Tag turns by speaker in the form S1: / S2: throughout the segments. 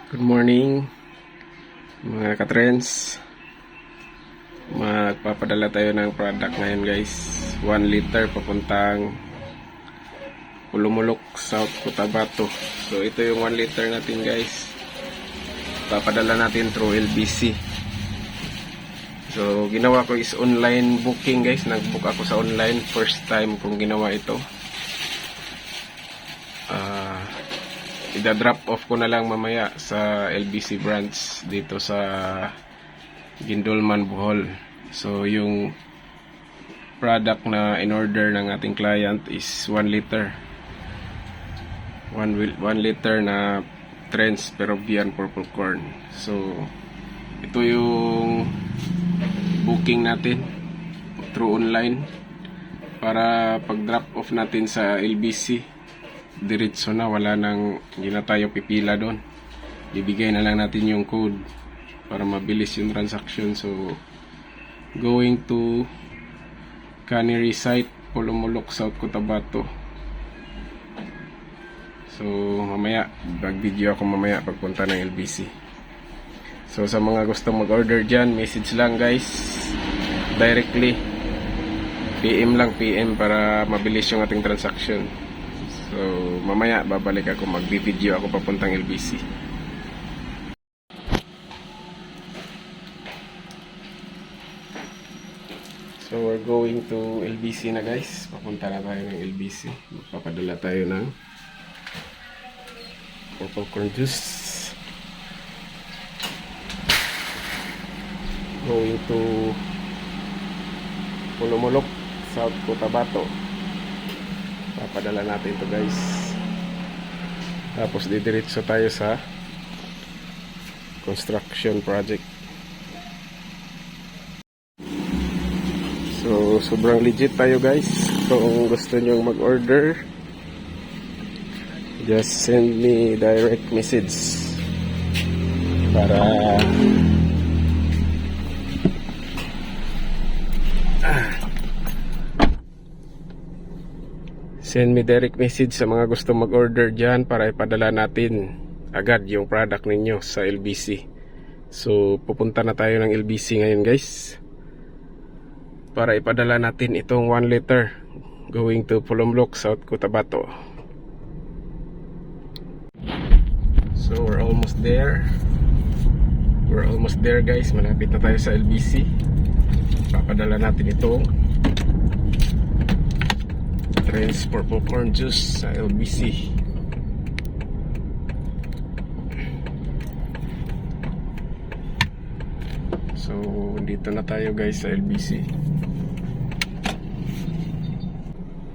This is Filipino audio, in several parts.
S1: Good morning mga katrends. Magpapadala tayo ng product ngayon guys. 1 liter papuntang Pulumulok, South Cotabato. So ito yung 1 liter natin guys. Papadala natin through LBC. So ginawa ko is online booking guys. Nagbook ako sa online. First time kong ginawa ito. Ida-drop off ko na lang mamaya sa LBC branch dito sa Gindolman, Bohol. So yung product na in-order ng ating client is 1 liter. 1 liter na Trends Peruvian Purple Corn. So ito yung booking natin through online para pag-drop off natin sa LBC. Diretso na, wala nang, hindi na tayo pipila doon. Ibigay na lang natin yung code para mabilis yung transaction. So going to cannery site, Pulumulok, South Cotabato. So mamaya mag-video ako mamaya pagpunta ng LBC. So sa mga gusto mag-order dyan, message lang guys, directly PM lang, PM para mabilis yung ating transaction. So mamaya babalik ako, mag-video ako papuntang LBC. So we're going to LBC na guys. Papunta na tayo ng LBC. Magpapadala tayo ng purple corn juice. Going to Pulumulok, South Cotabato. Papadala natin to guys. Tapos didiretso tayo sa construction project. So sobrang legit tayo guys. Kung gusto nyo mag-order, just send me direct message para send me direct message sa mga gusto mag-order dyan para ipadala natin agad yung product ninyo sa LBC. So pupunta na tayo ng LBC ngayon guys para ipadala natin itong 1 liter going to Pulumulok, South Cotabato. So we're almost there. We're almost there guys. Malapit na tayo sa LBC. Papadala natin itong Trends Purple Corn Juice sa LBC. So dito na tayo guys sa LBC.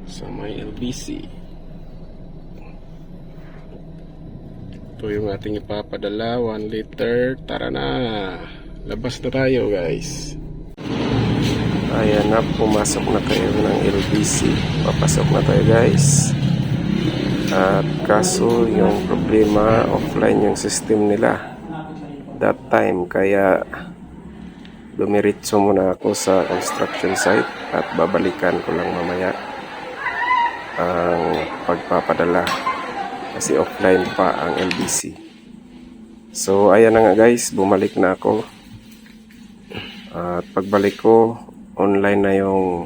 S1: Sa may LBC. Ito yung ating ipapadala, 1 liter. Tara na, labas na tayo guys. Ayan na, pumasok na tayo ng LBC. Papasok na tayo guys. At kaso yung problema, offline yung system nila that time. Kaya dumiritso muna ako sa construction site at babalikan ko lang mamaya ang pagpapadala kasi offline pa ang LBC. So ayan na nga guys, bumalik na ako. At pagbalik ko, online na yung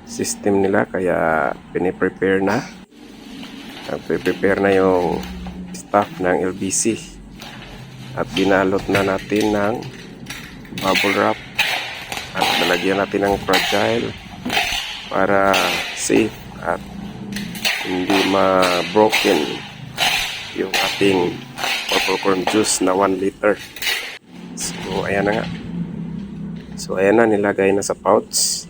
S1: system nila, kaya piniprepare na. Prepare na yung staff ng LBC at binalot na natin ng bubble wrap at nalagyan natin ng fragile para safe at hindi ma-broken yung ating purple corn juice na 1 liter. So ayan na nga. So ayan na, nilagay na sa pouch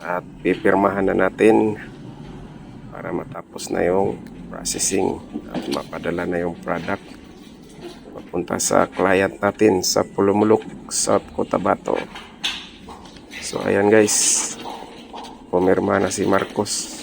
S1: at pipirmahan na natin para matapos na yung processing at mapadala na yung product papunta sa client natin sa Pulumulok, South Cotabato. So ayan guys, pumirma na si Marcos.